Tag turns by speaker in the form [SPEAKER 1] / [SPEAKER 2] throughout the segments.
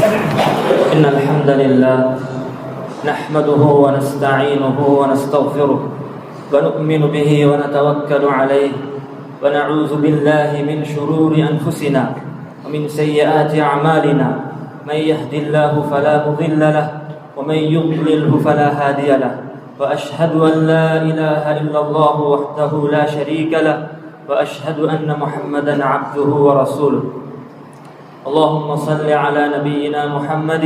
[SPEAKER 1] إن الحمد لله نحمده ونستعينه ونستغفره ونؤمن به ونتوكل عليه ونعوذ بالله من شرور أنفسنا ومن سيئات أعمالنا. من يهد الله فلا مضل له ومن يضلله فلا هادي له. وأشهد أن لا إله إلا الله وحده لا شريك له وأشهد أن محمدا عبده ورسوله. اللهم صل على نبينا محمد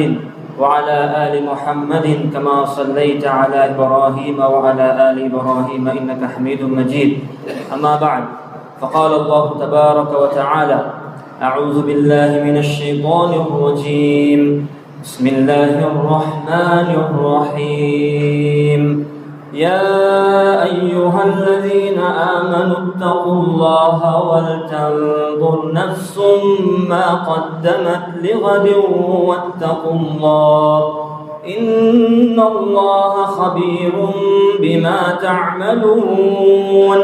[SPEAKER 1] وعلى آل محمد كما صليت على إبراهيم وعلى آل إبراهيم إنك حميد مجيد. أما بعد، فقال الله تبارك وتعالى: أعوذ بالله من الشيطان الرجيم. بسم الله الرحمن الرحيم. يا أيها الذين آمنوا اتقوا الله ولتنظر نفس ما قدمت لغد واتقوا الله إن الله خبير بما تعملون.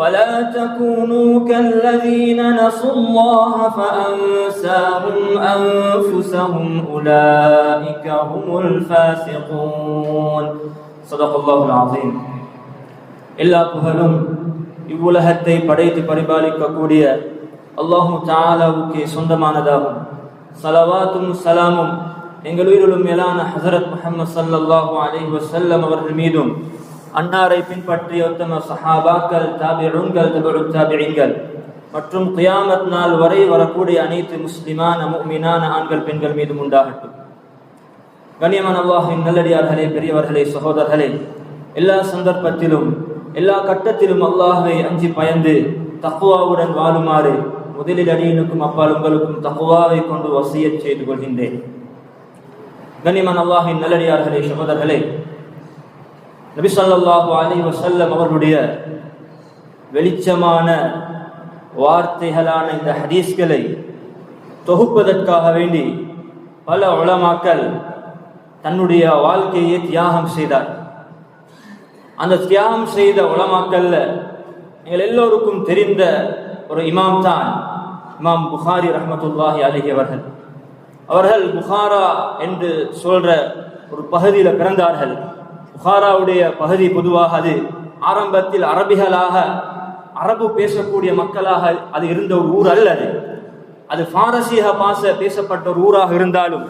[SPEAKER 1] ولا تكونوا كالذين نسوا الله فأنساهم أنفسهم أولئك هم الفاسقون. صدق الله العظيم. எல்லா புகழும் இவ்வுலகத்தை படைத்து பரிபாலிக்கக்கூடிய அல்லாஹு தஆலாவுக்கு சொந்தமானதாகும். ஸலவாத்தும் ஸலாமும் எங்கள் உயிரிலும் மேலான ஹஸரத் முஹம்மது ஸல்லல்லாஹு அலைஹி வஸல்லம் அவர்கள் மீதும், அன்னாரை பின்பற்றிய உத்தம சஹாபாக்கள், தாபிஊன்கள், தபுஉத் தாபிஈன்கள் மற்றும் கியாமத் நாள் வரை வரக்கூடிய அனைத்து முஸ்லிமான முஃமினான ஆண்கள் பெண்கள் மீதும் உண்டாகட்டும். கண்ணியமான அல்லாஹ்வின் நல்லடியார்களே, பெரியவர்களே, சகோதரர்களே, எல்லா சந்தர்ப்பத்திலும் எல்லா கட்டத்திலும் அல்லாஹ்வை அஞ்சி பயந்து தக்வாவுடன் வாழுமாறு முதலில் அடியனுக்கும் அப்பால் உங்களுக்கும் தக்வாவை கொண்டு வசியத் செய்து கொள்கின்றேன். கண்ணியமான அல்லாஹ்வின் நல்லடியார்களே, சகோதரர்களே, நபி ஸல்லல்லாஹு அலைஹி வஸல்லம் அவர்களுடைய வெளிச்சமான வார்த்தைகளான இந்த ஹதீஸ்களை தொகுப்பதற்காக வேண்டி பல உலமாக்கள் தன்னுடைய வாழ்க்கையை தியாகம் செய்தார். அந்த தியாகம் செய்த உலமாக்கல்ல எங்கள் எல்லோருக்கும் தெரிந்த ஒரு இமாம் தான் இமாம் புகாரி ரஹ்மத்துல்லாஹி அலைஹி அவர்கள். அவர்கள் புகாரா என்று சொல்ற ஒரு பகுதியில் பிறந்தார்கள். புகாராவுடைய பகுதி பொதுவாக அது ஆரம்பத்தில் அரபிகளாக, அரபு பேசக்கூடிய மக்களாக அது இருந்த ஒரு ஊர் அல்ல. அது பாரசீக பேசப்பட்ட ஒரு ஊராக இருந்தாலும்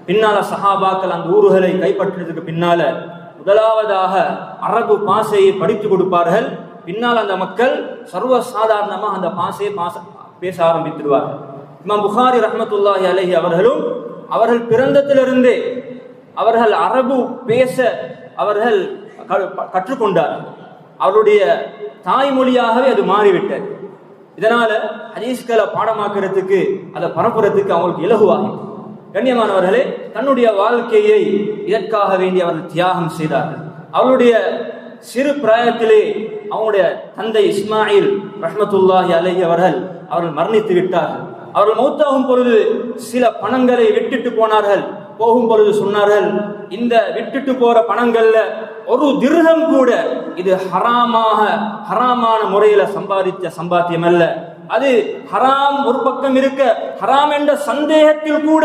[SPEAKER 1] பின்னால சஹாபாக்கள் அந்த ஊர்களை கைப்பற்றியதுக்கு பின்னால முதலாவதாக அரபு பாஷையை படித்து கொடுப்பார்கள். பின்னால் அந்த மக்கள் சர்வசாதாரணமாக அந்த பாஷையை பேச ஆரம்பித்திருவார்கள். இமாம் புகாரி ரஹ்மத்துல்லாஹி அலைஹி அவர்களும் அவர்கள் பிறந்ததிலிருந்தே அவர்கள் அரபு பேச அவர்கள் கற்றுக்கொண்டார்கள். அவருடைய தாய்மொழியாகவே அது மாறிவிட்டது. இதனால ஹதீஸ்களை பாடமாக்குறதுக்கு, அதை பரப்புறதுக்கு அவங்களுக்கு இலகுவாகும். கண்ணியமானவர்களே, தன்னுடைய வாழ்க்கையை இதற்காக வேண்டி அவர்கள் தியாகம் செய்தார்கள். அவருடைய சிறு பிராயத்திலே அவங்களுடைய தந்தை இஸ்மாயில் ரஹ்மத்துல்லாஹி அலைஹி அவர்கள் மரணித்து விட்டார்கள். அவர்கள் மௌத்தாகும் பொழுது சில பணங்களை விட்டுட்டு போனார்கள். போகும் பொழுது சொன்னார்கள், இந்த விட்டுட்டு போற பணங்கள்ல ஒரு திர்ஹம் கூட இது ஹராமான முறையில சம்பாதித்த சம்பாத்தியம் அல்ல. அது ஹராம் ஒரு பக்கம் இருக்க, ஹராம் என்ற சந்தேகத்தில் கூட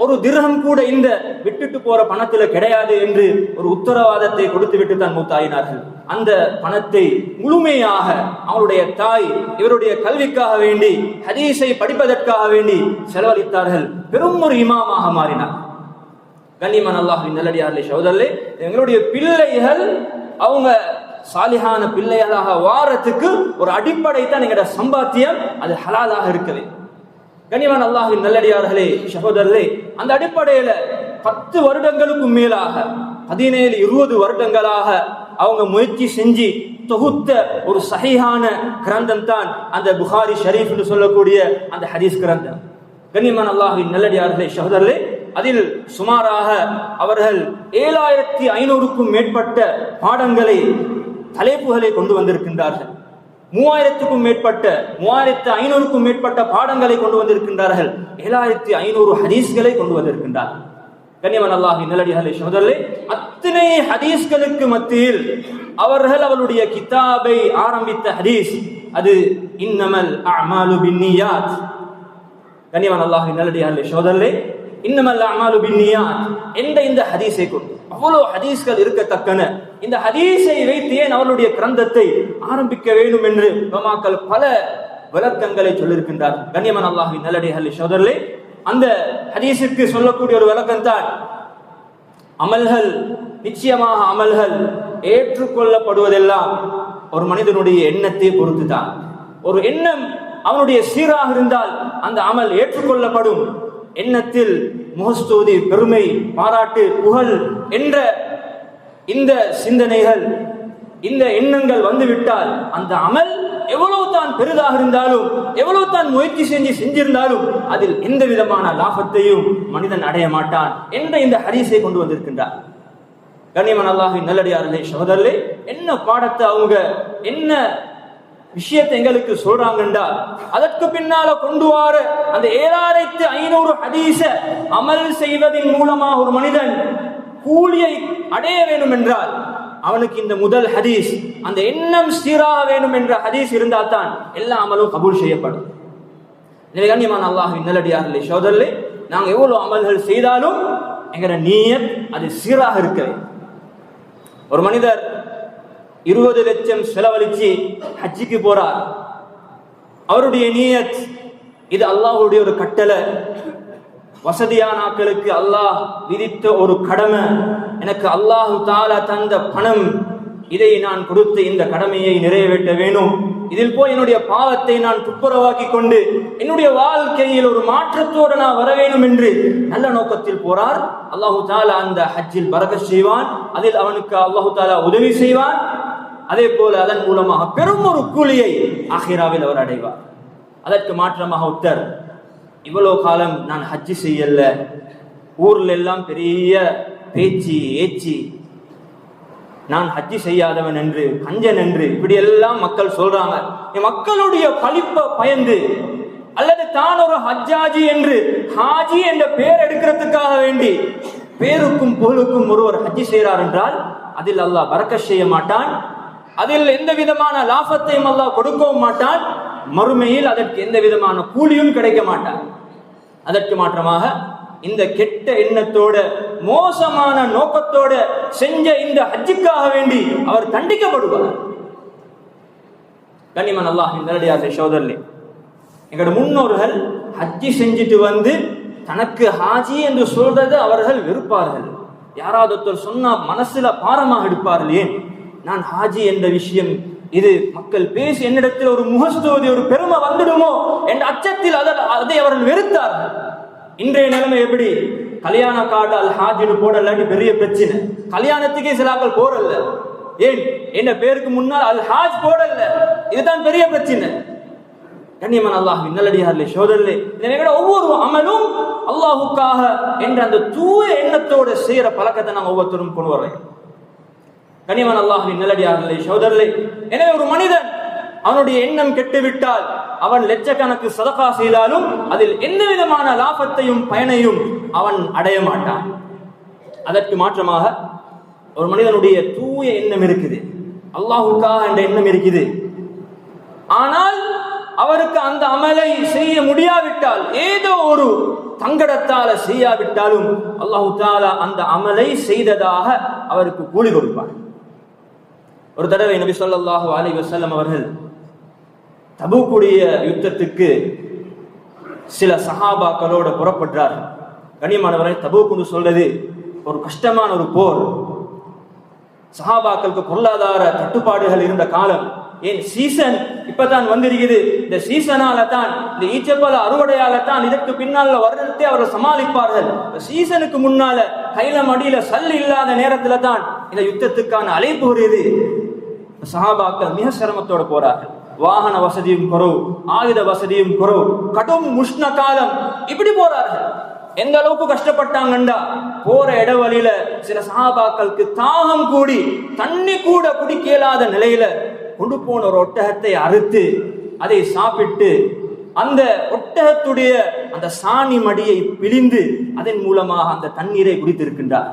[SPEAKER 1] ஒரு திர்ஹம் கூட இந்த விட்டுட்டு போற பணத்துல கிடையாது என்று ஒரு உத்தரவாதத்தை கொடுத்து விட்டு தான் மூத்தாயினார்கள். அந்த பணத்தை முழுமையாக அவருடைய தாய் இவருடைய கல்விக்காக வேண்டி, ஹதீஸை படிப்பதற்காக வேண்டி செலவழித்தார்கள். பெரும் ஒரு இமாமாக மாறினார். கண்ணியமான அல்லாஹ்வின் நல்லடியார்களே, சகோதரர்களே, எங்களுடைய பிள்ளைகள் அவங்க சாலிஹான பிள்ளைகளாக வாரத்துக்கு ஒரு அடிப்படை தான் எங்களோட சம்பாத்தியம். அது ஹலாலாக இருக்கவே. கண்ணியமான அல்லாஹ்வின் நல்லடியார்களே, சகோதரர்களே, அந்த அடிப்படையில 10 வருடங்களுக்கும் மேலாக 17-20 வருடங்களாக அவங்க முயற்சி செஞ்சு தொகுத்த ஒரு சஹீஹான கிரந்தம் தான் அந்த புகாரி ஷரீஃப் என்று சொல்லக்கூடிய அந்த ஹதீஸ் கிரந்தம். கண்ணியமான அல்லாஹ்வின் நல்லடியார்களே, சகோதரர்களே, அதில் சுமாராக அவர்கள் 7500க்கும் மேற்பட்ட பாடங்களை, தலைப்புகளை கொண்டு வந்திருக்கின்றார்கள். 3500க்கும் மேற்பட்ட பாடங்களை கொண்டு வந்திருக்கின்றார்கள். 7500 ஹதீஸ்களை கொண்டு வந்திருக்கின்றார்கள். கண்ணியமான அல்லாஹ்வின் நல்லடியார்களே, சகோதரர்களே, அத்தனை ஹதீஸ்களுக்கு மத்தியில் அவர்கள் அவருடைய கிதாபை ஆரம்பித்த ஹதீஸ் அது இன்னமல் அஅமாலு பின்னியாத். கண்ணியமான அல்லாஹ்வின் நல்லடியார்களே, சகோதரர்களே, இன்னமல் அமாலு பின்னியாத் என்ற இந்த ஹதீஸை கொண்டு அவ்வளவு ஹதீஸ்கள் இருக்கத்தக்கன. இந்த ஹதீஸை வைத்து ஏன் அவருடைய கிரந்தத்தை ஆரம்பிக்க வேண்டும் என்று உலமாக்கள் பல விளக்கங்களை சொல்லியிருக்கின்றார். கண்ணியமான அல்லாஹ்வின் நல்லடியார்களே, சகோதரர்களே, அந்த ஹதீஸுக்கு சொல்லக்கூடிய ஒரு விளக்கம் தான், அமல்கள் நிச்சயமாக அமல்கள் ஏற்றுக்கொள்ளப்படுவதெல்லாம் ஒரு மனிதனுடைய எண்ணத்தை பொறுத்து தான். ஒரு எண்ணம் அவனுடைய சீராக இருந்தால் அந்த அமல் ஏற்றுக்கொள்ளப்படும். எண்ணத்தில் முகஸ்துதி, பெருமை, பாராட்டு, புகழ் என்ற இந்த சிந்தனைகள், இந்த எண்ணங்கள் வந்துவிட்டால் அந்த அமல் எவ்வளவு தான் பெரிதாக இருந்தாலும், எவ்வளவு தான் முயற்சி செஞ்சிருந்தாலும் அதில் எந்த விதமான லாபத்தையும் மனிதன் அடைய மாட்டான் என்ற இந்த ஹதீஸை கொண்டு வந்திருக்கின்றார். கண்ணியமான அல்லாஹ்வின் நல்லடியார்களே, சகோதரர்களே, என்ன பாடத்தை அவங்க என்ன விஷயத்தை எங்களுக்கு சொல்றாங்கண்டா, அதற்கு பின்னால கொண்டு வர அந்த 7500 ஹதீஸ அமல் செய்வதன் மூலமாக ஒரு மனிதன் கூலியை அடைய வேண்டும் என்றால் அவனுக்கு இந்த முதல் ஹதீஸ், அந்த எண்ணம் சீராக வேண்டும் என்ற ஹதீஸ் இருந்தால் தான் எல்லா அமலும் கபூல் செய்யப்படும். எனவே கண்ணியமான அல்லாஹ்வின் நல்லடியார்களே, சகோதரர்களே, நாங்க எவ்வளவு அமல்கள் செய்தாலும் எங்கட நியத் அது சீராக இருக்க. ஒரு மனிதர் 20 லட்சம் செலவழிச்சு ஹஜ்ஜிக்கு போறார். அவருடைய நியத் இது அல்லாஹ்வுடைய ஒரு கட்டளை, வசதியான ஆட்களுக்கு அல்லாஹ் விதித்த ஒரு கடமை, எனக்கு அல்லாஹு தஆலா தந்த பணம், இதை நான் கொடுத்து இந்த கடமையை நிறைவேற்ற வேண்டும், இதில் போய் என்னுடைய பாவத்தை நான் துப்புரவாக்கி கொண்டு என்னுடைய வாழ்க்கையில் ஒரு மாற்றத்தோடு நான் வர வேண்டும் என்று நல்ல நோக்கத்தில் போறார். அல்லாஹு தஆலா அந்த ஹஜ்ஜில் பரக்கத் செய்வான், அதில் அவனுக்கு அல்லாஹு தஆலா உதவி செய்வான். அதே போல அதன் மூலமாக பெரும் ஒரு கூலியை ஆகிராவில் அவர் அடைவார். அதற்கு மாற்றமாக உத்தர், இவ்வளவு காலம் நான் ஹஜ்ஜி செய்யல, ஊர்ல எல்லாம் பெரிய பேச்சு ஏச்சி, நான் ஹஜ்ஜி செய்யாதவன் என்று, கஞ்சன் என்று இப்படி எல்லாம் மக்கள் சொல்றாங்க. மக்களுடைய பழிப்ப பயந்து அல்லது தான் ஒரு ஹஜ்ஜாஜி என்று ஹாஜி என்ற பெயர் எடுக்கிறதுக்காக வேண்டி பேருக்கும் புகழுக்கும் ஒருவர் ஹஜ்ஜி செய்கிறார் என்றால் அதில் அல்லாஹ் பரக்கத் செய்ய மாட்டான், அதில் எந்த விதமான லாபத்தையும் அல்லாஹ் கொடுக்கவும் மாட்டான், மறுமையில் அதற்கு எந்த விதமான கூலியும் கிடைக்க மாட்டான். அதற்கு மாற்றமாக இந்த கெட்ட எண்ணத்தோட மோசமான நோக்கத்தோட செஞ்ச இந்த ஹஜ்ஜுக்காக வேண்டி அவர் தண்டிக்கப்படுவார். கண்ணியமான அல்லாஹ்வின் நல்லடியார்களே, சகோதரர்களே, எங்களோட முன்னோர்கள் ஹஜ்ஜி செஞ்சுட்டு வந்து தனக்கு ஹாஜி என்று சொல்றது அவர்கள் வெறுப்பார்கள். யாராவது ஒருத்தர் சொன்னா மனசுல பாரமாக எடுப்பார்கள். ஏன் நான் ஹாஜி என்ற விஷயம் இது மக்கள் பேசி என்னிடத்தில் ஒரு முகஸ்துதி, ஒரு பெருமை வந்துடுமோ என்ற அச்சத்தில் அதை அவர்கள் வெறுத்தார்கள். இன்றைய நிலைமை எப்படி? கல்யாண கார்டு அல் ஹாஜின்னு போடலாட்டி பெரிய பிரச்சனை. கல்யாணத்துக்கே சிலாக்கள் போடல. ஏன் என்ன பேருக்கு முன்னால் அல் ஹாஜ் போடல, இதுதான் பெரிய பிரச்சனை. கண்ணியமான அல்லாஹ்வின் நல்லடியார்களே, சகோதரர்களே, எனவே ஒவ்வொரு அமலும் அல்லாஹுக்காக என்ற அந்த தூய எண்ணத்தோட செய்யற பழக்கத்தை நாம் ஒவ்வொருத்தரும் கொண்டு வரோம். கண்ணியமான அல்லாஹ்வின் நல்லடியார்களே, சகோதரர்களே, எனவே ஒரு மனிதன் அவனுடைய எண்ணம் கெட்டுவிட்டால் அவன் லட்சக்கணக்கு சதகா செய்தாலும் அதில் எந்த விதமான லாபத்தையும் பயனையும் அவன் அடைய மாட்டான். அதற்கு மாற்றமாக ஒரு மனிதனுடைய தூய எண்ணம் இருக்குது, அல்லாஹுக்காக என்ற எண்ணம் இருக்குது. ஆனால் அவருக்கு அந்த அமலை செய்ய முடியாவிட்டால், ஏதோ ஒரு தங்கடத்தால செய்யாவிட்டாலும் அல்லாஹு தஆலா அந்த அமலை செய்ததாக அவருக்கு கூலி கொடுப்பார். ஒரு தடவை நபி ஸல்லல்லாஹு அலைஹி வஸல்லம் அவர்கள் தபூக்குடைய யுத்தத்துக்கு சில சஹாபாக்களோட புறப்படுறார். கண்ணியமானவரை, தபூக்குன்னு சொல்றது ஒரு கஷ்டமான ஒரு போர். சஹாபாக்களுக்கு பொருளாதார தட்டுப்பாடுகள் இருந்த காலம். ஏன் சீசன் இப்பதான் வந்திருக்குது, இந்த சீசனால தான், இந்த ஈச்சப்பல அறுவடையால தான் இதற்கு பின்னால வருடத்தை அவர்கள் சமாளிப்பார்கள். சீசனுக்கு முன்னால கையில மடியில சல் இல்லாத நேரத்துல தான் இந்த யுத்தத்துக்கான அழைப்பு வருது. சஹாபாக்கள் மிக சிரமத்தோட போறார்கள். வாகன வசதியும் குறவு, ஆயுத வசதியும் குறவு, கடும் உஷ்ண காலம், இப்படி போறார்கள். எந்த அளவுக்கு கஷ்டப்பட்டாங்கண்டா, போற இடவழியில சில சஹாபாக்களுக்கு தாகம் கூடி தண்ணி கூட குடிக்க இயலாத நிலையில கொண்டு போன ஒரு ஒட்டகத்தை அறுத்து அதை சாப்பிட்டு அந்த ஒட்டகத்துடைய அந்த சாணி மடியை பிழிந்து அதன் மூலமாக அந்த தண்ணீரை குடித்திருக்கின்றார்.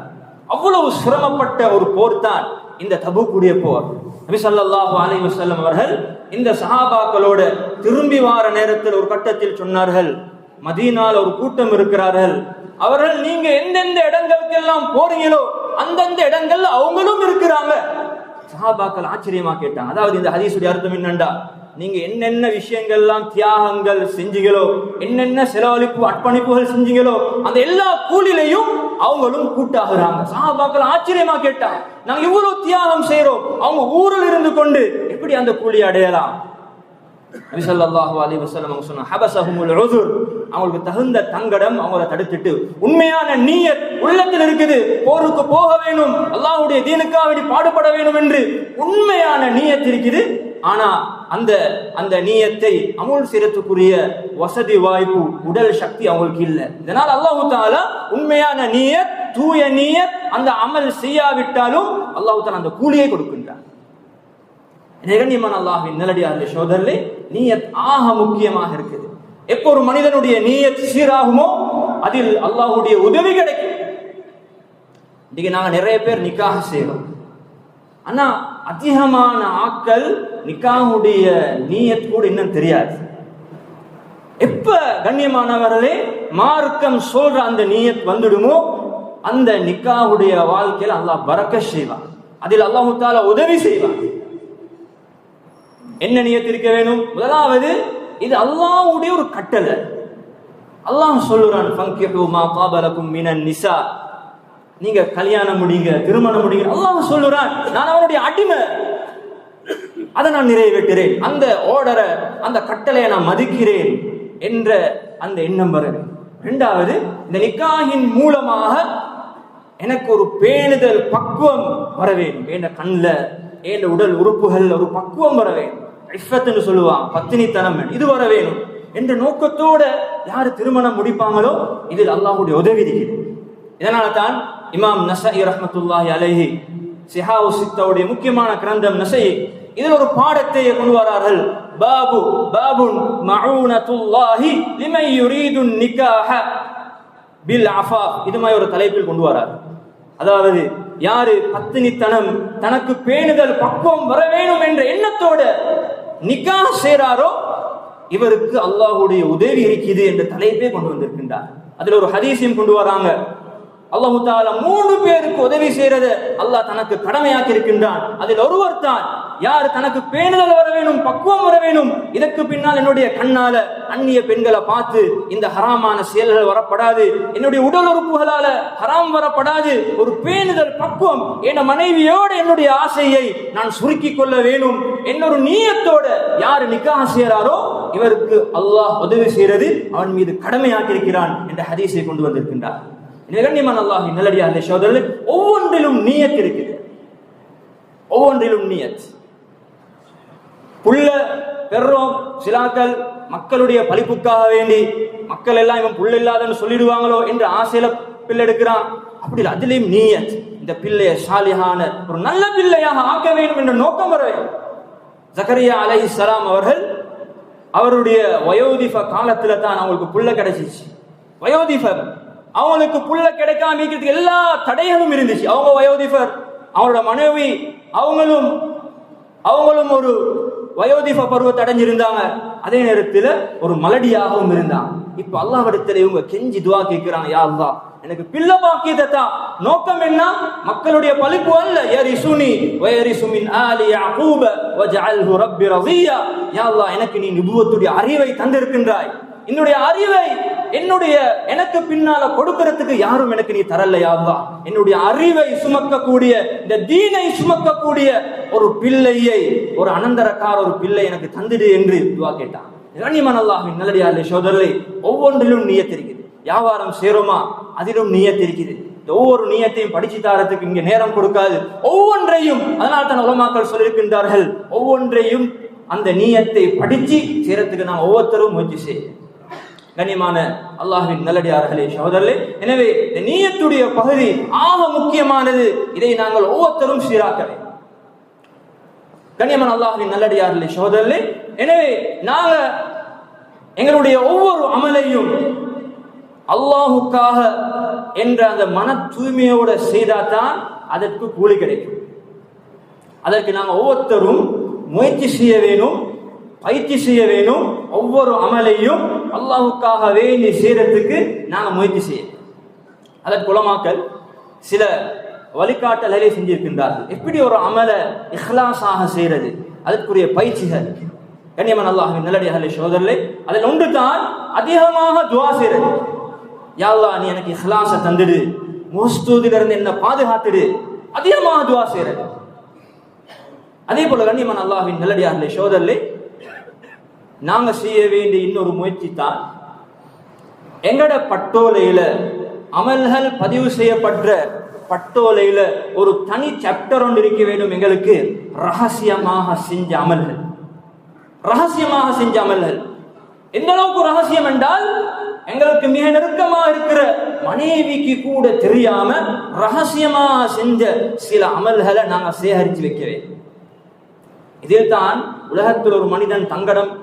[SPEAKER 1] அவ்வளவு சிரமப்பட்ட ஒரு போர் தான் இந்த தபூக்குடைய போர். நபி ஸல்லல்லாஹு அலைஹி வஸல்லம் அவர்கள் இந்த சஹாபாக்களோட திரும்பி வார நேரத்தில் ஒரு கட்டத்தில் சொன்னார்கள், மதீனால ஒரு கூட்டம் இருக்கிறார்கள், அவர்கள் நீங்க எந்தெந்த இடங்களுக்கெல்லாம் போறீங்களோ அந்தந்த இடங்கள்ல அவங்களும் இருக்கிறாங்க. சஹாபாக்கள் ஆச்சரியமா கேட்டாங்க. அதாவது இந்த ஹதீஸுடைய அர்த்தம் என்னண்டா, நீங்க என்னென்ன விஷயங்கள்லாம் தியாகங்கள் செஞ்சீங்களோ, என்னென்ன செலவழிப்பு அர்ப்பணிப்புகள் செஞ்சீங்களோ, அந்த எல்லா கூலிலையும் அவங்களும் கூட்டாகிறாங்க. சஹாபாக்கள் ஆச்சரியமா கேட்டாங்க, நாங்க இவ்வளவு தியாகம் செய்யறோம், அவங்க ஊரில் இருந்து கொண்டு எப்படி அந்த கூலி அடையலாம்? நபி ஸல்லல்லாஹு அலைஹி வஸல்லம் அவங்க சொன்னாங்க, ஹபஸஹுமுல் உஸுர், அவங்களுக்கு தகுந்த தங்கடம் அவங்கள தடுத்துட்டு, உண்மையான நியத் உள்ளத்தில் இருக்குது, போருக்கு போக வேணும், அல்லாஹ்வுடைய தீனுக்காக வேண்டி பாடுபட வேண்டும் என்று உண்மையான நியத் இருக்குது. ஆனா அந்த நியத்தை அமுல் செய்யறதுக்குரிய வசதி வாய்ப்பு உடல் சக்தி அவங்களுக்கு இல்லை. இதனால் அல்லாஹ் தஆலா உண்மையான நியத், தூய நியத் அந்த அமல் செய்யாவிட்டாலும் அல்லாஹ் தஆலா அந்த கூலியை கொடுக்கின்றார். கண்ணியமான அல்லாஹ்வின் நல்லடியார்களே, சகோதரர்களே, நியத் ஆக முக்கியமாக இருக்குது. எப்போ ஒரு மனிதனுடைய நியத் சீராகுமோ அதில் அல்லாஹ்வுடைய உதவி கிடைக்கும். இன்னைக்கு நாங்க நிறைய பேர் நிக்காஹ் செய்யறோம், ஆனா அதிகமான ஆட்கள் நிக்காஹுடைய நியத் கூட இன்னும் தெரியாது. எப்ப கண்ணியமானவர்களே மார்க்கம் சொல்ற அந்த நியத் வந்துடுமோ அந்த நிக்காஹுடைய வாழ்க்கையில் அல்லாஹ் பரக்கத் செய்வான், அதில் அல்லாஹ் தஆலா உதவி செய்வான். என்ன நியத் இருக்க வேணும்? முதலாவது, இது அல்லாஹ்வுடைய ஒரு கட்டளை. அல்லாஹ் சொல்லுறான், ஃபங்கிஹு மா தாபலக்கும் மினன் நிசா, நீங்க கல்யாணம் முடிங்க, திருமணம் முடிங்க. அல்லாஹ் சொல்லுறான், நான் அவனுடைய அடிமை, அதை நான் நிறைவேற்றுறேன், அந்த ஆர்டரை, அந்த கட்டளையை நான் மதிக்கிறேன் என்ற அந்த எண்ணம் வர வேண்டும். இரண்டாவது, இந்த நிக்காஹின் மூலமாக எனக்கு ஒரு பேணுதல் பக்குவம் வர வேண்டும், என் கண்ணில் என் உடல் உறுப்புகள் ஒரு பக்குவம் வர வேண்டும், இஃபத்னு சொல்லுவான், பத்தினித்தனம், இது வர வேணும் என்ற நோக்கத்தோட யாரு திருமணம் முடிப்பாங்களோ இதில் அல்லாஹ்வுடைய உதவி இருக்கிறது. இதனால தான் இமாம் நஸஈ ரஹ்மத்துல்லாஹி அலைஹி சிஹாவு சித்தாவுடைய முக்கியமான கிரந்தம் நஸஈ, இதில் ஒரு பாடத்தை கொண்டு வரார்கள். பாபுன் மஊனத்துல்லாஹி லிமன் யுரீது நிக்காஹ பில் அஃபாஃப், இது மாதிரி ஒரு தலைப்பில் கொண்டு வரார். அதாவது யாரு பத்தினித்தனம், தனக்கு பேணுதல் பக்குவம் வர வேணும் என்ற எண்ணத்தோட நிக்காஹ் செய்றாரோ இவருக்கு அல்லாஹ்வுடைய உதவி இருக்குது என்ற தலைப்பை கொண்டு வந்திருக்கின்றார். அதுல ஒரு ஹதீஸையும் கொண்டு வராங்க. அல்லாஹ் தஆலா 3 பேருக்கு உதவி செய்யறத அல்லாஹ் தனக்கு கடமையாக்கி இருக்கின்றான். அதில் ஒருவர் தான் யார் தனக்கு பேணுதல் வர வேணும், பக்குவம் வர வேணும், இதற்கு பின்னால் என்னுடைய கண்ணால அந்நிய பெண்களை பார்த்து இந்த ஹராமான செயல்கள் வரப்படாது, என்னுடைய உடல் உறுப்புகளால ஹராம் வரப்படாது, ஒரு பேணுதல் பக்குவம், என் மனைவியோட என்னுடைய ஆசையை நான் சுருக்கிக் கொள்ள வேணும் என்னொரு நியத்தோட யார் நிக்காஹ் செய்யறாரோ இவருக்கு அல்லாஹ் உதவி செய்யறது அவன் மீது கடமையாக்கி இருக்கிறான் என்ற ஹதீஸை கொண்டு வந்திருக்கின்றார். கண்ணியமான அல்லாஹ்வின் நல்லடியார்களே, சகோதரர்களே, ஒவ்வொன்றிலும் நியத் இருக்குது, ஒவ்வொன்றிலும் நியத். புள்ள பெறோம், சிலாக்கள் மக்களுடைய பழிப்புக்காக வேண்டி மக்கள் எல்லாம் இவன் புள்ள இல்லாதன்னு சொல்லிடுவாங்களோ என்ற ஆசையில பிள்ளை எடுக்கிறான். அப்படி இல்லை, அதிலையும் நியத், இந்த பிள்ளைய சாலிஹான ஒரு நல்ல பிள்ளையாக ஆக்க வேண்டும் என்ற நோக்கம் வர வேண்டும். ஜக்கரியா அலைஹிஸ்ஸலாம் அவர்கள் அவருடைய வயோதிப காலத்துல தான் அவங்களுக்கு புள்ள கிடைச்சிச்சு. வயோதிபர், அவங்களுக்கு புள்ள கிடைக்காம இருக்கிறதுக்கு எல்லா தடைகளும் இருந்துச்சு. அவங்க வயோதிபர், அவங்களோட மனைவி அவங்களும் ஒரு வயோதிப பருவத்தை அடைஞ்சிருந்தாங்க, அதே நேரத்தில் ஒரு மலடியாகவும் இருந்தாங்க. இப்ப அல்லாஹ்விடத்தில் இவங்க கெஞ்சி துஆ கேட்கிறாங்க, யா அல்லாஹ் எனக்கு பிள்ளை பாக்கியத்தை. நோக்கம் என்ன? மக்களுடைய பழிப்பு அல்ல. யரிசுனி வயரிசு மின் ஆலி யாக்கூப வஜஅல்ஹு ரப்பி ரதியா, யா அல்லாஹ் எனக்கு நீ நுபுவத்துடைய அறிவை தந்திருக்கின்றாய், என்னுடைய அறிவை எனக்கு பின்னால கொடுக்கிறதுக்கு யாரும் எனக்கு நீ தரலையா அல்லாஹ், என்னுடைய அறிவை சுமக்கக்கூடிய இந்த தீனை சுமக்கக்கூடிய ஒரு பிள்ளையை, ஒரு அனந்தரக்கார ஒரு பிள்ளை எனக்கு தந்திடு என்று துஆ கேட்டான். கண்ணியமான அல்லாஹ்வின் நல்லடியார்களே, சகோதரர்களே, ஒவ்வொன்றிலும் நியத் இருக்குது. வியாபாரம் சேருமா அதிலும் நியத் இருக்குது. ஒவ்வொரு நியத்தையும் படிச்சு தாரத்துக்கு இங்க நேரம் கொடுக்காது. ஒவ்வொன்றையும், அதனால தான் உலமாக்கள் சொல்லியிருக்கின்றார்கள், ஒவ்வொன்றையும் அந்த நியத்தை படிச்சு சேரத்துக்கு நாம் ஒவ்வொருத்தரும் முயற்சி செய்யும். கண்ணியமான அல்லாஹ்வின் நல்லடியார்களே, சகோதரர்களே, எனவே இந்த நியத்துடைய பகுதி ஆக முக்கியமானது. இதை நாங்கள் ஒவ்வொருத்தரும் சீராக்க வேண்டும். கண்ணியமான அல்லாஹ்வின் நல்லடியார்களே, சகோதரர்களே, எனவே நாங்க எங்களுடைய ஒவ்வொரு அமலையும் அல்லாஹுக்காக என்ற அந்த மன தூய்மையோட செய்தாதான் அதற்கு கூலி கிடைக்கும். அதற்கு நாங்கள் ஒவ்வொருத்தரும் முயற்சி செய்ய வேணும். பயிற்சி செய்ய வேணும். ஒவ்வொரு அமலையும் அல்லாஹ்வுக்காக வேண்டி செய்யறதுக்கு நாங்கள் முயற்சி செய்யணும். அதற்கு உலமாக்கள் சில வழிகாட்டல்களை செஞ்சிருக்கின்றார்கள். எப்படி ஒரு அமலை இஹ்லாஸாக செய்யறது, அதற்குரிய பயிற்சிகள். கண்ணியமான அல்லாஹ்வின் நல்லடியார்களே, சகோதரர்களே, அதில் ஒன்று தான் அதிகமாக துஆ செய்யறது. யா அல்லாஹ், நீ எனக்கு இஹ்லாஸை தந்துடு, முஹ்தூதிலிருந்து என்ன பாதுகாத்துடு. அதிகமாக துஆ செய்யறது. அதே போல கண்ணியமான அல்லாஹ்வின் நல்லடியார்களே, சகோதரர்களே, நாங்க செய்ய வேண்டிய இன்னொரு முயற்சி தான், எங்கட பட்டோலையில அமல்கள் பதிவு செய்யப்பட்ட பட்டோலையில ஒரு தனி சாப்டர் ஒன்று இருக்க வேண்டும். எங்களுக்கு ரகசியமாக செஞ்ச அமல்கள், ரகசியமாக செஞ்ச அமல்கள். எந்த அளவுக்கு ரகசியம் என்றால், எங்களுக்கு மிக நெருக்கமாக இருக்கிற மனைவிக்கு கூட தெரியாம ரகசியமாக செஞ்ச சில அமல்களை நாங்க சேகரித்து வைக்க வேண்டும். இதில் தான் உலகத்தில் ஒரு மனிதன்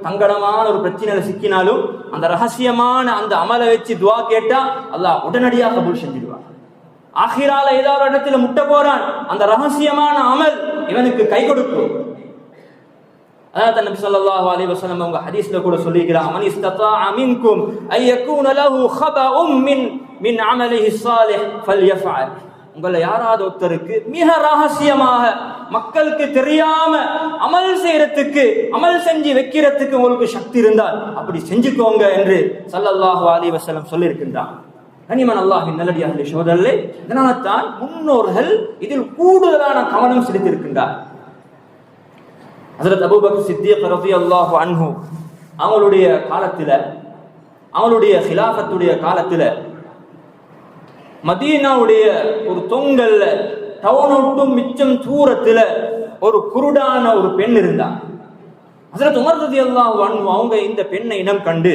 [SPEAKER 1] தங்கடமான ஒரு பிரச்சனையில சிக்கினாலும் அந்த ரகசியமான அந்த அமலை வச்சு துவா கேட்டா அல்லாஹ் உடனடியாக கபூல் செஞ்சிடுவான். ஆகிரால ஏதாவது ஒரு இடத்துல முட்ட போறான், அந்த ரகசியமான அமல் இவனுக்கு கை கொடுக்கும். அதாவது நபி ஸல்லல்லாஹு அலைஹி வஸல்லம் அவங்க ஹதீஸ்ல கூட சொல்லிக்கிறாங்க, மன் இஸ்ததாஅ மின்கும் ஐ யகூன லஹு ஹபஉம் மின் அமலிஹி ஸாலிஹ் ஃபல்யஃஅல். உங்களை யாராவது ஒருத்தருக்கு மிக ரகசியமாக மக்களுக்கு தெரியாம அமல் செய்யறதுக்கு, அமல் செஞ்சு வைக்கிறதுக்கு உங்களுக்கு சக்தி இருந்தால் அப்படி செஞ்சுக்கோங்க என்று ஸல்லல்லாஹு அலைஹி வஸல்லம் சொல்லி இருக்கின்றார். கண்ணியமான அல்லாஹ்வின் நல்லடியார்களே, சகோதரர்களே, இதனால தான் முன்னோர்கள் இதில் கூடுதலான கவனம் செலுத்தியிருக்கின்றார். ஹஜ்ரத் அபூபக்கர் சித்திக் ரலியல்லாஹு அன்ஹு அவங்களுடைய காலத்துல, அவங்களுடைய ஹிலாஃபத்துடைய காலத்துல மதீனாவுடைய ஒரு தொங்கல்ல டவுனுட்டும் மிச்சம் தூரத்துல ஒரு குருடான ஒரு பெண் இருந்தாங்க. ஹஜ்ரத் உமர் ரலியல்லாஹு அன்ஹு அவங்க இந்த பெண்ணை இனம் கண்டு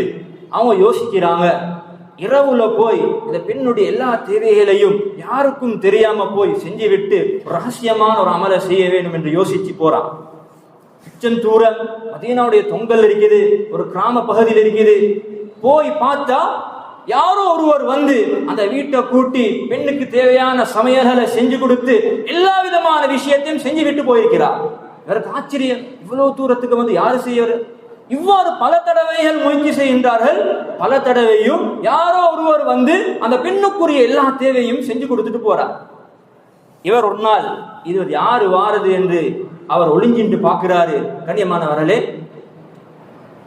[SPEAKER 1] அவங்க யோசிக்கிறாங்க, இரவுல போய் இந்த பெண்ணுடைய எல்லா தேவைகளையும் யாருக்கும் தெரியாம போய் செஞ்சு விட்டு ரகசியமான ஒரு அமலை செய்ய வேண்டும் என்று யோசிச்சு போறான். மிச்சம் தூரம் மதீனாவுடைய தொங்கல் இருக்குது, ஒரு கிராம பகுதியில் இருக்குது. போய் பார்த்தா யாரோ ஒருவர் வந்து அந்த வீட்டை கூட்டி பெண்ணுக்கு தேவையான சமையல்களை செஞ்சு கொடுத்து எல்லா விதமான விஷயத்தையும் செஞ்சு விட்டு போயிருக்கிறார். இவருக்கு ஆச்சரியம், இவ்வளவு தூரத்துக்கு வந்து யாரு செய்யற? இவ்வாறு பல தடவைகள் முயற்சி செய்கின்றார்கள். பல தடவையும் யாரோ ஒருவர் வந்து அந்த பெண்ணுக்குரிய எல்லா தேவையும் செஞ்சு கொடுத்துட்டு போறார். இவர் ஒரு நாள் இது யாரு வாரது என்று அவர் ஒளிஞ்சின்று பார்க்கிறாரு. கண்ணியமானவர்களே,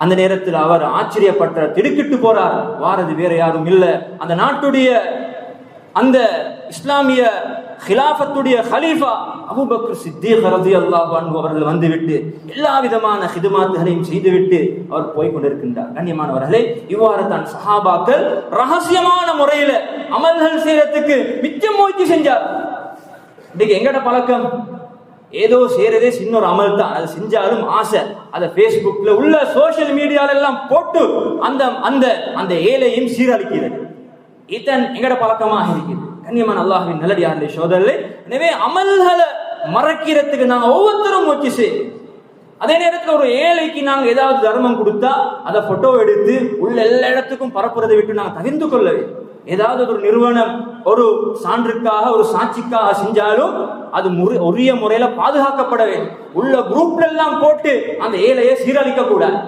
[SPEAKER 1] அந்த நேரத்தில் அவர் ஆச்சரியப்பட்ட திடுக்கிட்டு போறார். வாரது வேற யாரும் இல்ல, அந்த நாட்டுடைய அந்த இஸ்லாமிய ஹிலாஃபத்துடைய ஹலீஃபா அபூபக்கர் சித்தீக் ரலியல்லாஹு அன்ஹு அவர்கள் வந்துவிட்டு எல்லா விதமான ஹிதுமாத்துகளையும் செய்துவிட்டு அவர் போய் கொண்டிருக்கின்றார். கண்ணியமானவர்களே, இவ்வாறு தான் சஹாபாக்கள் ரகசியமான முறையில அமல்கள் செய்யறதுக்கு மிச்சம் முயற்சி செஞ்சார். இன்னைக்கு எங்கட பழக்கம், ஏதோ செய்யறதே சின்ன ஒரு அமல் தான், அது செஞ்சாலும் ஆசை, அதை பேஸ்புக்ல உள்ள சோசியல் மீடியால எல்லாம் போட்டு அந்த அந்த அந்த ஏழையும் சீரழிக்கிறது. இதன் எங்கட பழக்கமாக இருக்குது. கண்ணியமான அல்லாஹ்வின் நல்லடியார்களே, சகோதரர்களே, எனவே அமல்களை மறைக்கிறதுக்கு நாங்க ஒவ்வொருத்தரும் முயற்சி செய்யும். அதே நேரத்தில் ஒரு ஏழைக்கு நாங்க ஏதாவது தர்மம் கொடுத்தா அதை போட்டோ எடுத்து உள்ள எல்லா இடத்துக்கும் பரப்புறதை விட்டு நாங்க தவிர்த்து கொள்ளவே. ஏதாவது ஒரு நிறுவனம் ஒரு சான்றுக்காக ஒரு சாட்சிக்காக செஞ்சாலும் அது உரிய முறையில பாதுகாக்கப்பட வேண்டும். உள்ள குரூப்ல எல்லாம் போட்டு அந்த ஏழையை சீரழிக்க கூடாது.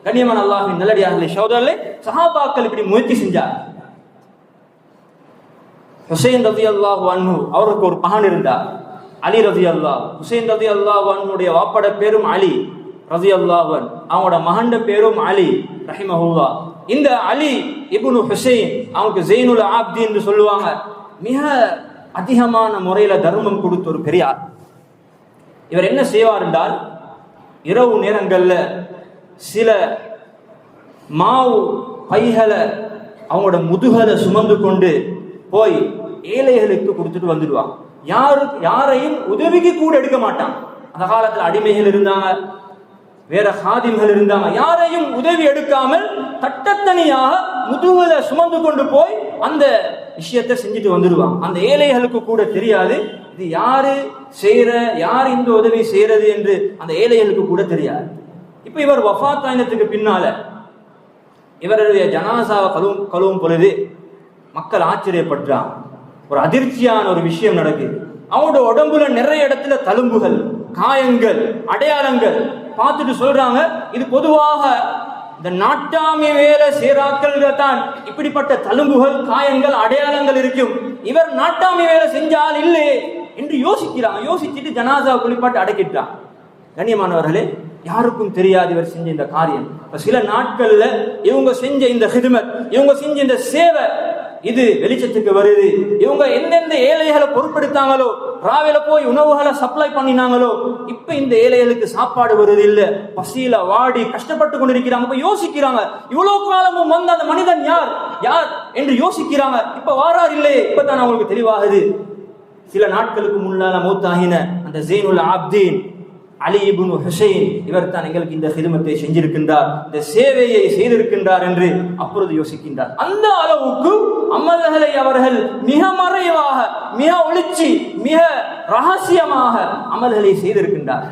[SPEAKER 1] கண்ணியமான அல்லாஹ்வின் நல்லடியார்களே, சகோதரர்களே, சஹாபாக்கள் இப்படி முயற்சி செஞ்சார். ஹுசைன் ரலியல்லாஹு அன்ஹு அவருக்கு ஒரு மகன் இருந்தார், அலி ரலியல்லாஹு. ஹுசைன் ரலியல்லாஹு அன்ஹுடைய வாப்பட பேரும் அலி ரலியல்லாஹு அன்ஹு, அவங்களோட மகன் பேரும் அலி ரஹிமஹுல்லாஹ். இந்த அலி இப்னு ஹுசைன் அவங்களுக்கு ஜெயினுல் ஆப்தீன் என்று சொல்லுவாங்க. மிக அதிகமான முறையில தர்மம் கொடுத்த ஒரு பெரியார். இவர் என்ன செய்வார் என்றால், இரவு நேரங்கள்ல சில மாவு பைகளை அவங்களோட முதுகலை சுமந்து கொண்டு போய் ஏழைகளுக்கு கொடுத்துட்டு வந்துடுவாங்க. யாரையும் உதவிக்கு கூட எடுக்க மாட்டாங்க. அந்த காலத்துல அடிமைகள் இருந்தாங்க, வேற ஹாதிம்கள் இருந்தாங்க. யாரையும் உதவி எடுக்காமல் தட்டத்தனியாக முதுகுல சுமந்து கொண்டு போய் அந்த விஷயத்தை செஞ்சுட்டு வந்துடுவாங்க. அந்த ஏழைகளுக்கு கூட தெரியாது இது யாரு செய்யற, யார் இந்த உதவி செய்யறது என்று அந்த ஏழைகளுக்கு கூட தெரியாது. இப்ப இவர் வஃபாத் ஆயினத்துக்கு பின்னால இவருடைய ஜனாசாவை கழுவும் பொழுது மக்கள் ஆச்சரியப்படுறாங்க. ஒரு அதிர்ச்சியான ஒரு விஷயம் நடக்குது. அவனோட உடம்புல நிறைய இடத்துல தழும்புகள், காயங்கள், அடையாளங்கள் பார்த்துட்டு சொல்றாங்க, இது பொதுவாக இந்த நாட்டாமை வேலை சேராக்கள் தான் இப்படிப்பட்ட தழும்புகள், காயங்கள், அடையாளங்கள் இருக்கும். இவர் நாட்டாமை வேலை செஞ்சால் இல்லை என்று யோசிக்கிறாங்க. யோசிச்சுட்டு ஜனாசா குளிப்பாட்டு அடக்கிட்டான். கண்ணியமானவர்களே, யாருக்கும் தெரியாது இவர் செஞ்ச இந்த காரியம். சில நாட்கள்ல இவங்க செஞ்ச இந்த ஹிதுமத், இவங்க செஞ்ச இந்த சேவை இது வெளிச்சத்துக்கு வருது. இவங்க எந்தெந்த ஏழைகளை பொறுப்பெடுத்தாங்களோ, ராவில போய் உணவுகளை சப்ளை பண்ணினாங்களோ, இப்ப இந்த ஏழைகளுக்கு சாப்பாடு வருது இல்ல, பசியில வாடி கஷ்டப்பட்டு கொண்டிருக்கிறாங்க. இப்ப யோசிக்கிறாங்க, இவ்வளவு காலமும் வந்த அந்த மனிதன் யார் யார் என்று யோசிக்கிறாங்க. இப்ப வாரார் இல்லையே, இப்பதான் அவங்களுக்கு தெளிவாகுது. சில நாட்களுக்கு முன்னால மௌத்தாகின அந்த ஜெயினுல் ஆப்தீன் அலி இப்னு ஹுசைன், இவர் தான் எங்களுக்கு இந்த ஹிதுமத்தை செஞ்சிருக்கின்றார், இந்த சேவையை செய்திருக்கின்றார் என்று அப்பொழுது யோசிக்கின்றார். அந்த அளவுக்கு அமல்களை அவர்கள் மிக மறைவாக, மிக ஒளிச்சி, மிக ரகசியமாக அமல்களை செய்திருக்கின்றார்.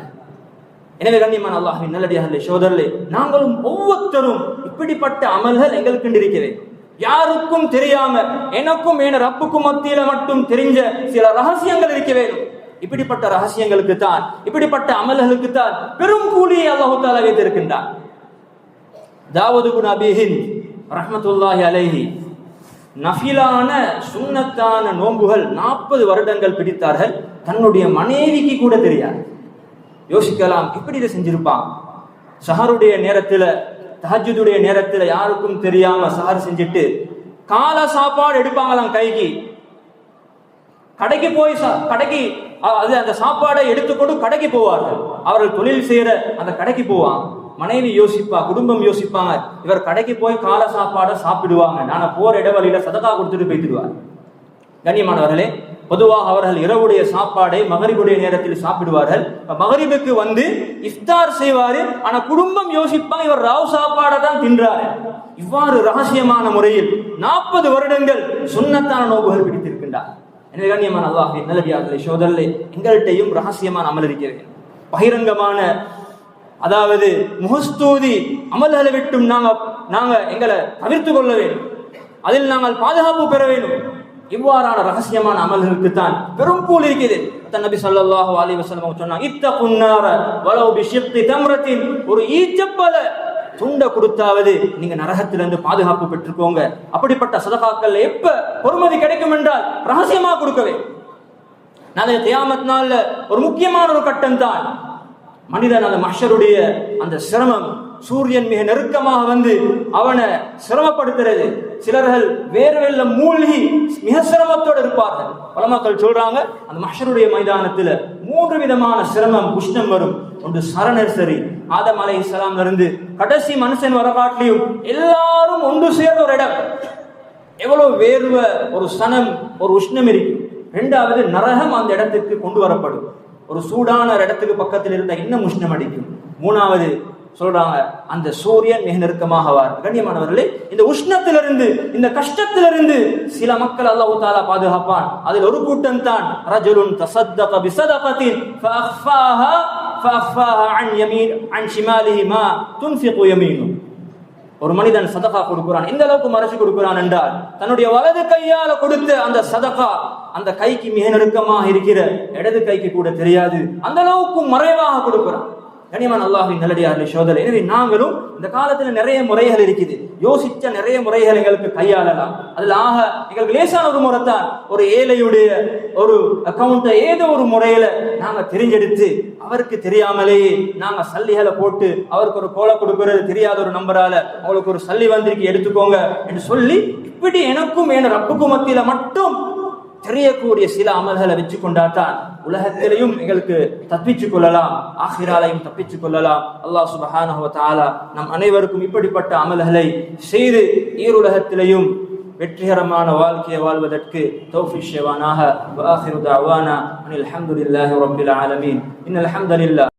[SPEAKER 1] எனவே கண்ணியமான அல்லாஹ்வின் நல்லடியார்களே, சகோதரர்களே, நாங்களும் ஒவ்வொருத்தரும் இப்படிப்பட்ட அமல்கள் எங்களுக்கு இருக்கிறது. யாருக்கும் தெரியாம எனக்கும் என ரப்புக்கும் மத்தியில மட்டும் தெரிஞ்ச சில ரகசியங்கள் இருக்க வேண்டும். இப்படிப்பட்ட ரகசியங்களுக்கு தான், இப்படிப்பட்ட அமல்களுக்கு தான் பெரும் கூலியை அல்லாஹ் தஆலா வைத்திருக்கின்றார். தாவூத் இப்னு அபீ ஹிந்த் ரஹ்மத்துல்லாஹி அலைஹி நஃபிலான சுன்னத்தான நோன்புகள் 40 வருடங்கள் பிடித்தார்கள். தன்னுடைய மனைவிக்கு கூட தெரியாது. யோசிக்கலாம், இப்படி இதை செஞ்சிருப்பான். சஹருடைய நேரத்துல, தஹஜ்ஜுடைய நேரத்துல யாருக்கும் தெரியாம சஹர் செஞ்சுட்டு கால சாப்பாடு எடுப்பாங்களாம் கைக்கு. கடைக்கு போய் அந்த சாப்பாடை எடுத்துக்கொண்டு கடைக்கு போவார்கள். அவர்கள் தொழில் செய்யற அந்த கடைக்கு போவாங்க. மனைவி யோசிப்பா, குடும்பம் யோசிப்பாங்க, இவர் கடைக்கு போய் கால சாப்பாடை சாப்பிடுவாங்க, நான் போற இடவழியில சதகா கொடுத்துட்டு போய்த்துடுவார். கண்ணியமானவர்களே, பொதுவாக அவர்கள் இரவுடைய சாப்பாடை மகரிபுடைய நேரத்தில் சாப்பிடுவார்கள். மகரிபுக்கு வந்து இஃப்தார் செய்வாரு. ஆனா குடும்பம் யோசிப்பாங்க, இவர் ராவ் சாப்பாடை தான் தின்றாரு. இவ்வாறு ரகசியமான முறையில் 40 வருடங்கள் சுன்னத்தான நோன்புகள் பிடித்திருக்கின்றார். எனவே கண்ணியமான அல்லாஹ்வின் நல்லடியார்களே, சகோதரர்களே, எங்கள்கிட்டையும் ரகசியமான அமல் இருக்கிறது. பகிரங்கமான, அதாவது முகஸ்தூதி அமல்களை விட்டும் நாங்க எங்களை தவிர்த்து கொள்ள வேண்டும். அதில் நாங்கள் பாதுகாப்பு பெற வேண்டும். இவ்வாறான ரகசியமான அமல்களுக்கு தான் பெரும் கூலி இருக்கிறது. நபி ஸல்லல்லாஹு அலைஹி வஸல்லம் சொன்னாங்க, இத்தகுன் நார வலவ் பிஷித்தி தம்ரத்தின், ஒரு ஈச்சப்பழ துண்டை கொடுத்தாவது நீங்க நரகத்திலிருந்து பாதுகாப்பு பெற்றுக்கோங்க. அப்படிப்பட்ட சதகாக்கள் எப்ப பொறுமதி கிடைக்கும் என்றால் ரகசியமா கொடுக்கவே. நாளைய கியாமத் நாள்ல ஒரு முக்கியமான ஒரு கட்டம் தான் மனிதன் அந்த மஹ்ஷருடைய அந்த சிரமம். சூரியன் மிக நெருக்கமாக வந்து அவனை சிரமப்படுத்துறது. சிலர்கள் வேர்வெல்ல மூழ்கி மிக சிரமத்தோடு இருப்பார்கள். உலமாக்கள் சொல்றாங்க, அந்த மஹ்ஷருடைய மைதானத்துல 3 விதமான சிரமம், உஷ்ணம் வரும். ஒன்று சரணசரி, ஆதம் அலைஹிஸ்ஸலாம்ல இருந்து கடைசி மனுஷன் வரகாட்டிலையும் எல்லாரும் ஒன்று சேர்ந்த ஒரு இடம். எவ்வளவு வேர்வை, ஒரு சனம், ஒரு உஷ்ணம் இருக்கும். 2வது நரகம் அந்த இடத்துக்கு கொண்டு வரப்படும். ஒரு சூடான இடத்துக்கு பக்கத்தில் இருந்தா இன்னும் உஷ்ணம் அடிக்கும். 3வது சொல்றாங்க, அந்த சூரியன் மிக நெருக்கமாக வார். கண்ணியமானவர்களே, இந்த உஷ்ணத்திலிருந்து, இந்த கஷ்டத்திலிருந்து சில மக்கள் அல்லாஹ் தஆலா பாதுகாப்பான். அதில் ஒரு கூட்டம் தான் ரஜுலுன் தஸத்தக பிஸதகத்தின் ஃபஅஃபாஹா அன் ஷிமாலிஹி மா துன்ஃபிகு யமீனு. ஒரு மனிதன் சதகா கொடுக்கிறான். இந்த அளவுக்கு மறைச்சு கொடுக்கிறான் என்றால், தன்னுடைய வலது கையால கொடுத்த அந்த சதகா அந்த கைக்கு மிக நெருக்கமாக இருக்கிற இடது கைக்கு கூட தெரியாது. அந்த அளவுக்கு மறைவாக கொடுக்கிறான். கனிமான் அல்லாஹ்வின் நல்லடியார்களே, சகோதரர்களே, எனவே நாங்களும் இந்த காலத்துல நிறைய முறைகள் இருக்குது. யோசிச்ச நிறைய முறைகள் எங்களுக்கு கையாளலாம். அதுல எங்களுக்கு லேசான ஒரு முறை தான், ஒரு ஏழையுடைய ஒரு அக்கௌண்ட்டை ஏதோ ஒரு முறையில நாங்க தெரிஞ்செடுத்து அவருக்கு தெரியாமலேயே நாங்க சல்லிகளை போட்டு அவருக்கு ஒரு கோலை கொடுக்கறது தெரியாத ஒரு நம்பரால அவங்களுக்கு ஒரு சல்லி வந்திருக்கு எடுத்துக்கோங்க என்று சொல்லி, இப்படி எனக்கும் என ரப்புக்கும் மத்தியில மட்டும் தெரியக்கூடிய சில அமல்களை வச்சு கொண்டாதான் உலகத்திலையும் எங்களுக்கு தப்பிச்சு கொள்ளலாம், ஆகிராலையும் தப்பிச்சு கொள்ளலாம். அல்லாஹ் சுப்ஹானஹு வ தஆலா நம் அனைவருக்கும் இப்படிப்பட்ட அமல்களை செய்து ஈருலகத்திலையும் வெற்றிகரமான வாழ்க்கையை வாழ்வதற்கு தௌஃபீக் செய்வானாக. வ ஆகிரு தஅவானா அனில் ஹம்துலில்லாஹி ரப்பில் ஆலமீன். இன்னல் ஹம்தலில்லாஹ்